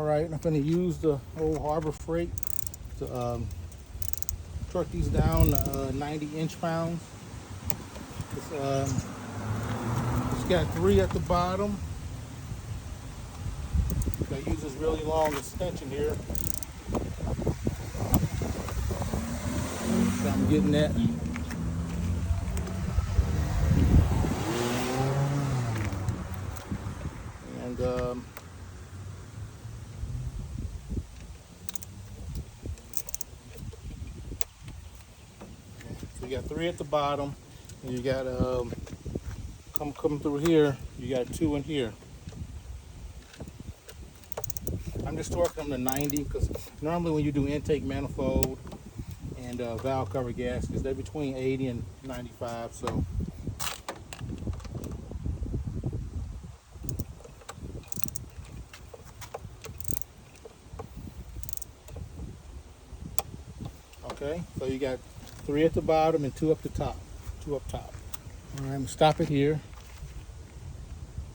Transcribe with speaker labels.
Speaker 1: right, I'm going to use the old Harbor Freight to torque these down 90 inch-pounds. It's got 3 at the bottom. I use this really long extension here. So I'm getting that. And so you got 3 at the bottom, and you got come through here. You got 2 in here. I'm just torquing them to 90 because normally when you do intake manifold and valve cover gaskets, they're between 80 and 95. So okay, so you got 3 at the bottom and 2 up the top. 2 up top. All right, I'm gonna stop it here.